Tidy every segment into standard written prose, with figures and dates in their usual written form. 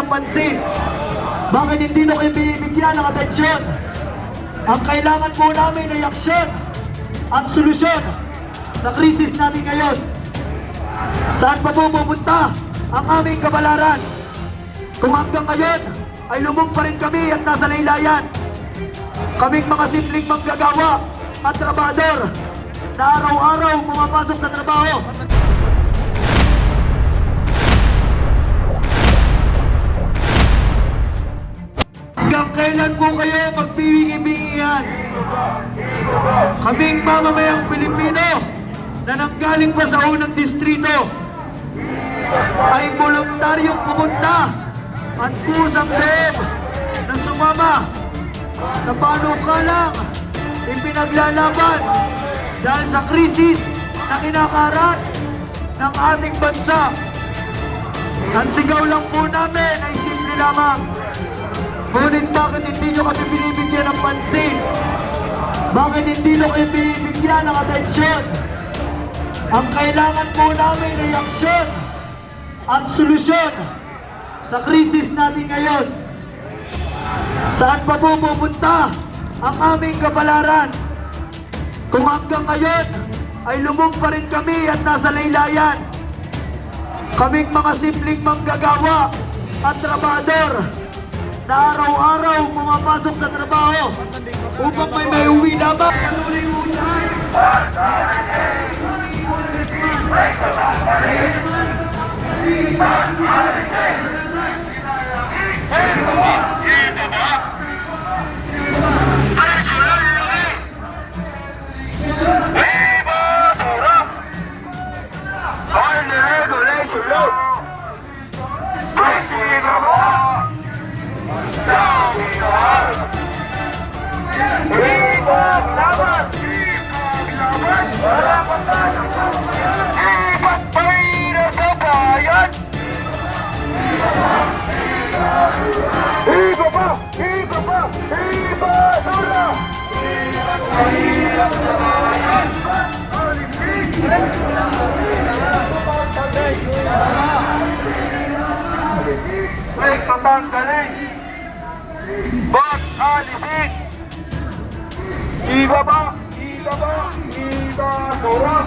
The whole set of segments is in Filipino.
ng pansin? Bakit hindi nyo kayo binibigyan ng atensyon? Ang kailangan po namin ay aksyon at solusyon sa krisis natin ngayon. Saan pa po pupunta ang aming kabalaran? Kung hanggang ngayon ay lubog pa rin kami at nasa laylayan. Kaming mga simpleng manggagawa at trabador na araw-araw pumapasok sa trabaho. Hanggang kailan po kayo magbibingi-bingihan? Kaming mamamayang Pilipino na nanggaling pa sa unang distrito ay voluntaryong pumunta at kusang loob na sumama sa panukalang ipinaglalaban dahil sa krisis na kinakaharap ng ating bansa. Ang sigaw lang po namin ay simple lamang. Ngunit bakit hindi nyo kami binibigyan ng pansin? Bakit hindi nyo kayo binibigyan ng atensyon? Ang kailangan po namin ay aksyon at solusyon sa krisis natin ngayon. Saan pa po pupunta ang aming kapalaran? Kung hanggang ngayon ay lubog pa rin kami at nasa laylayan. Kaming mga simpleng manggagawa at trabador na araw-araw pumapasok sa trabaho upang may maiuwi lamang. Patuloy mo dyan! Ngayon naman, hindi tatanggalin, ba't alisin? Ibaba, ibaba, ibasura.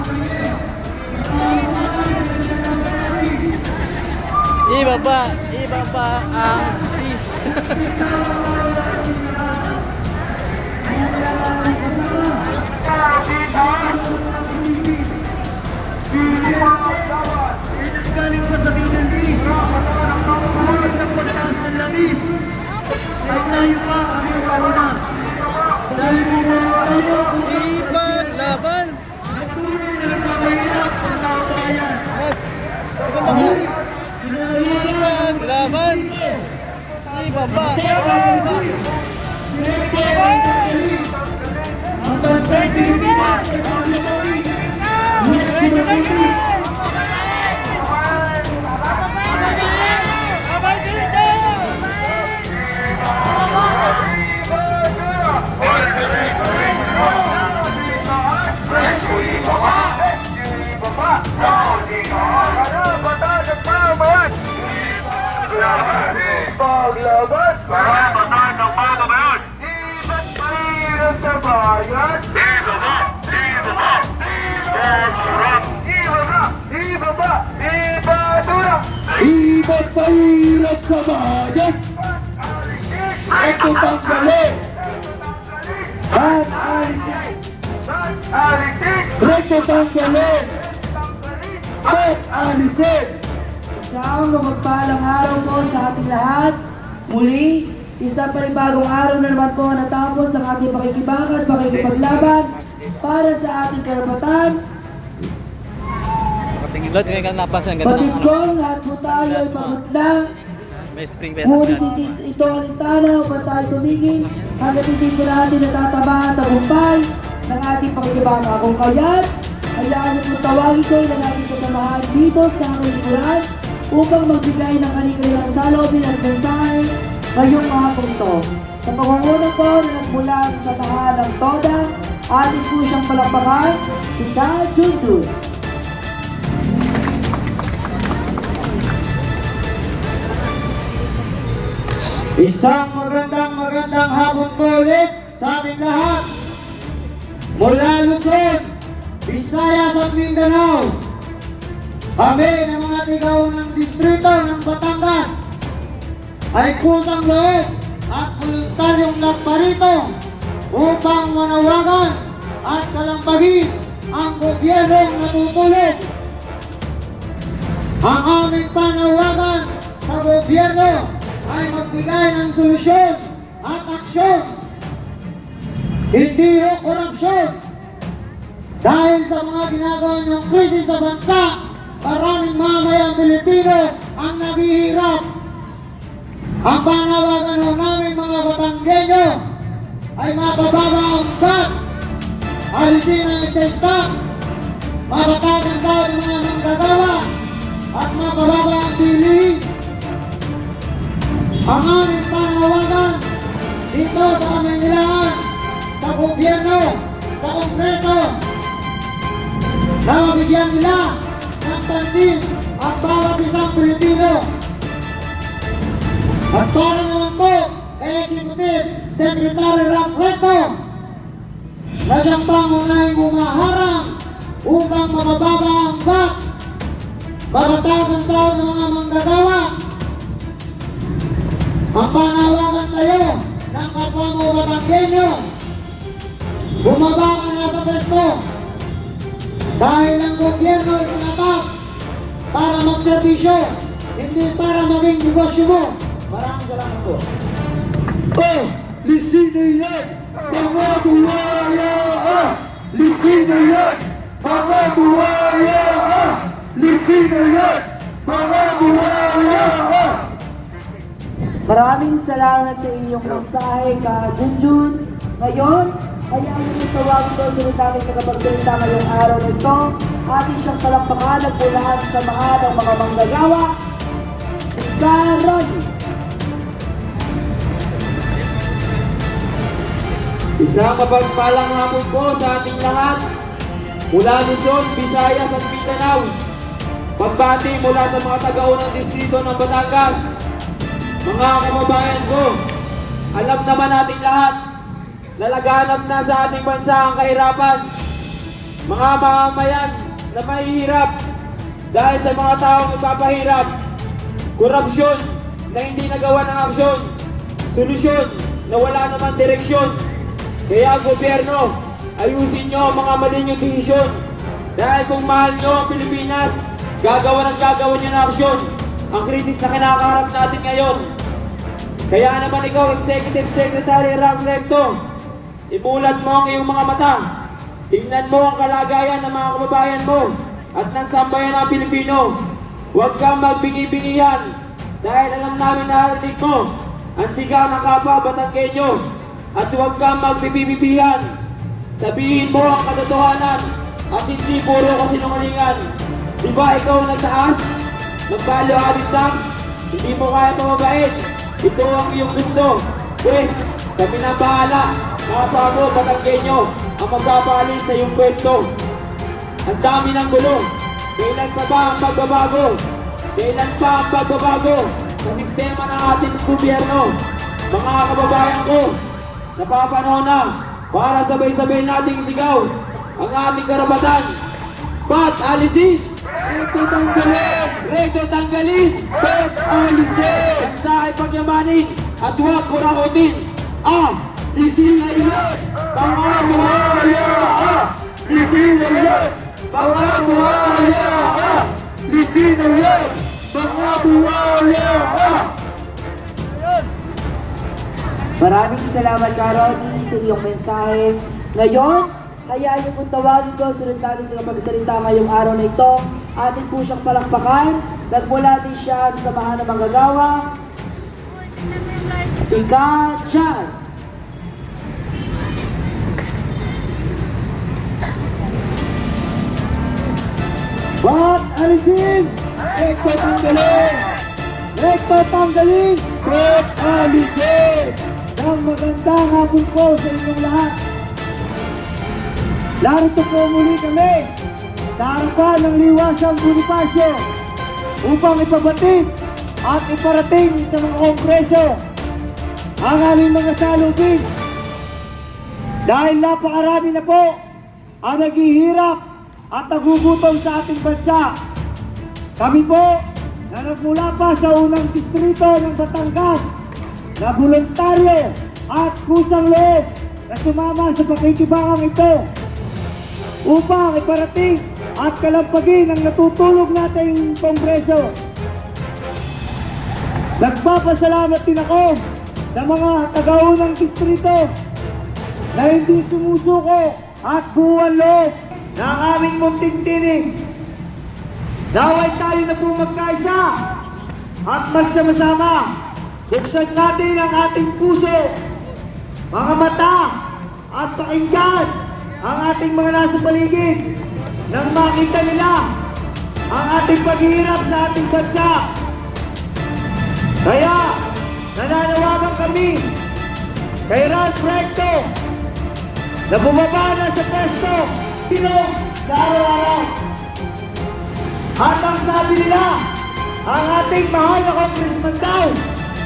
Ibaba ang nanggaling pa sa Middle East. Ngunit ang pagtaas ng labis ay tayo pa ang una. Dahil bumalik tayo ipaglaban. patuloy na nagpapahirap sa kabayan. Ipaglaban. Ibaba. Ang bansa'y Pilipinas ay paglabanin. Ngunit pinagiging Paglaban, karapatan ng mamamayan. Iba't mahirap sa bayan. Ibaba, ibaba, ibasura. Ibaba, ibaba, ibasura. iba't mahirap sa bayan. Ito tanggalin at alisin. Ito tanggalin at alisin. Isang mapagpalang araw po sa ating lahat. Muli, isang panibagong araw na naman po natapos ang ating pakikibaka at pakikipaglaban para sa ating karapatan. Patid kong lahat po tayo ay pagod na. Ngunit ito ang lintana upang tayo tumingin hanggat hindi po natin natataba ang tagumpay ng ating pakikibaka. Kung kaya't, hayaan niyo po tawagin ko ng ating kasamahan dito sa aking likuran upang magbigay ng kanilang salobin at mensahe ngayong hapon to. Sa pangunguna po na nagmula sa samahan ng TODA, ating po siyang palakpakan, si Ka Junjun. Isang magandang hapon po ulit sa ating lahat. Mula Luzon, Visayas at Mindanao, kami ng mga tigaunang distrito ng Batangas ay kusang loob at voluntaryong nagparito upang manawagan at kalampagin ang gobyernong natutulog. Ang aming panawagan sa gobyerno ay magbigay ng solusyon at aksyon, hindi o korupsyon. Dahil sa mga ginagawa niyong krisis sa bansa, maraming mamayang Pilipino ang naghihirap. Ang panawagan ho namin mga Batanggenyo ay mapababa ang VAT, alisin ang excess tax, mabatasan sa mga manggagawa, at mapababa ang bilihin. Ang aming panawagan dito sa aming nilaan, sa gobyerno, sa kongreso, na mabigyan nila ng pansin ang bawat isang Pilipino. At para naman po kay Executive Secretary Ralph Recto na siyang pangunahing humaharang upang mabababa ang VAT, mabatasan sa ng mga manggagawa. Ang panawagan sa iyo ng kapwa mo Batanggenyo, bumaba ka na sa pwesto dahil ang gobyerno ay tinatak para magserbisyo, hindi para maging negosyo mo. Maraming salamat po. Oh, lisin na yan, mga buhaya! Lisin na yan, mga buhaya! Lisin na yan, mga buhaya! Maraming salamat sa iyong mensahe ka Junjun. Ngayon, hayaan niyo tawagin ko sa natin nakapagsalita ngayong araw na ito. Ating siyang palakpakan at pulahan sa ng mga manggagawa. Si Karon. Isang mapagpalang hapon po sa ating lahat. Mula Luzon, Visayas at Mindanao. Pagbati mula sa mga taga-unang distrito ng Batangas. Mga kababayan ko, alam naman nating lahat na laganap na sa ating bansa ang kahirapan. Mga mamamayan na mahihirap dahil sa mga taong ipapahirap. Korupsyon na hindi nagawa ng aksyon. Solusyon na wala naman direksyon. Kaya gobyerno, ayusin nyo ang mga mali nyong desisyon. Dahil kung mahal nyo ang Pilipinas, gagawa nyo ng aksyon ang krisis na kinakaharap natin ngayon. Kaya naman ikaw, Executive Secretary Ralph Recto, ibulat mo ang iyong mga mata. Tingnan mo ang kalagayan ng mga kababayan mo at ng sambayan ng Pilipino. Huwag kang magbingi-bingihan dahil alam namin na harinig mo ang sigaw ng kapwa Batanggenyo. At huwag kang magpipipihan. Sabihin mo ang katotohanan at hindi puro kasinungalingan. Di ba ikaw nagtaas? Nagpalo atin tax? Hindi mo kaya pamabait. Ito ang iyong gusto. Pwes, kami na bahala. Kapwa mo Batanggenyo ang magpapalit sa iyong pwesto. Ang dami ng gulo. Kailan pa ba ang pagbabago? Kailan pa ang pagbabago sa sistema ng ating gobyerno? Mga kababayan ko, napapanahon na para sabay-sabay nating sigaw ang ating karapatan. Ba't alisin? Ito tanggalin! Reto tanggalin! Ba't alisin? Bansa ay pagyamanin at huwag kurakutin. Lisin na yan, mga buhaya! Lisin na yan, mga buhaya! Lisin na yan, mga buhaya! Maraming salamat Karoni sa iyong mensahe. Ngayon, hayaan niyo pong tawagin ko sunod natin na magsalita ngayong araw na ito. Atin po siyang palakpakan. Nagmula din siya sa samahan ng manggagawa. Ika Chan. Ba't alisin? Ito tanggalin! Ito tanggalin! Ba't alisin? Isang magandang hapon po sa inyong lahat. Narito po muli kami sa harapan ng Liwasang Bonifacio upang ipabatid at iparating sa mga kongreso ang aming mga salubin. Dahil napakarami na po ang naghihirap at nagugutom sa ating bansa. Kami po na nagmula pa sa unang distrito ng Batangas na voluntaryo at kusang loob na sumama sa pakikibakang ito upang iparating at kalampagin ang natutulog nating Kongreso. Nagpapasalamat din ako sa mga taga-unang distrito na hindi sumusuko at buwan loob ng aming munting tinig. Naway tayo na po magkaisa at magsama-sama. Buksan natin ang ating puso, mga mata at pakinggan ang ating mga nasa paligid nang makita nila ang ating paghihirap sa ating bansa. Kaya, nananawagan kami kay Ralph Recto na bumaba na sa pwesto sino sa araw-araw. At ang sabi nila, ang ating mahal na congressman daw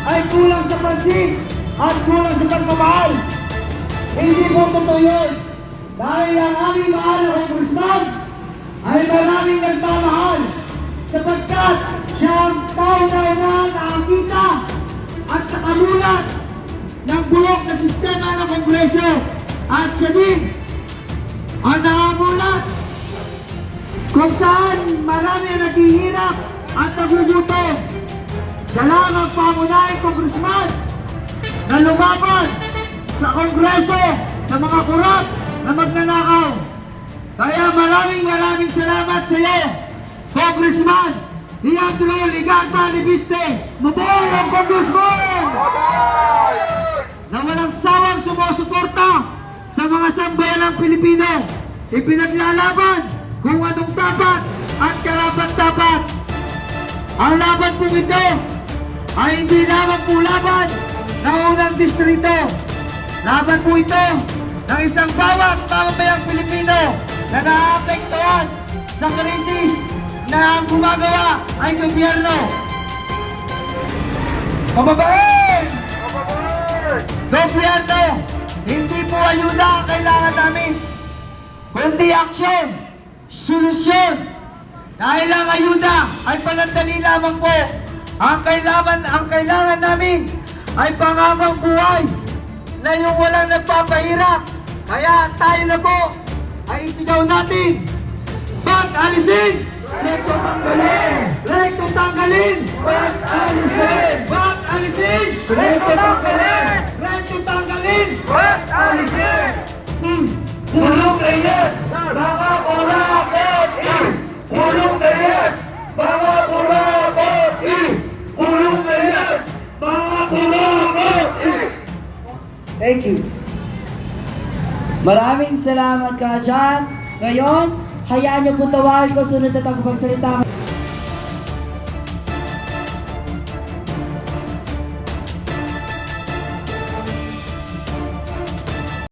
ay kulang sa pansin at kulang sa pagmamahal. Hindi po totoo yun. Dahil ang aming mahal na congressman ay maraming nagmamahal sapagkat siya ang tao na nakakita at nakamulat ng buhok na sistema ng Kongreso at siya din ang nakamulat kung saan marami ang naghihirap at nagugutom. Siya lang ang pangunahing congressman na lumaban sa Kongreso sa mga kurap na magnanakaw. Kaya maraming salamat sa iyo, Congressman Leandro Ligarda Libiste, mabuhay ang Congressman! Na walang sawang sumusuporta sa mga sambayanang Pilipino, ipinaglalaban kung anong dapat at karapat-dapat. Ang laban po ito ay hindi lamang po laban ng unang distrito. Laban po ito ng isang bawat mamamayang Pilipino na naaapektuhan sa krisis na ang gumagawa ay gobyerno. Mababain! Gobyerno, hindi po ayuda ang kailangan namin, kundi aksyon, solusyon. Dahil ang ayuda ay panandali lamang po. Ang kailangan namin ay pangamang buhay na yung walang nagpapahirap. Kaya tayo na po ay isigaw natin. Ba't alisin? Rekto tanggalin! Rekto tanggalin! Ba't alisin? Ba't alisin? Rekto tanggalin! Rekto tanggalin! Ba't alisin? Pulong kayo! Mga kurakot! Pulong kayo! Mga kurakot! Pulong kayo! Mga kurakot! Thank you. Maraming salamat ka dyan. Ngayon, hayaan niyo po tawagin ko sunod na tagapagsalita.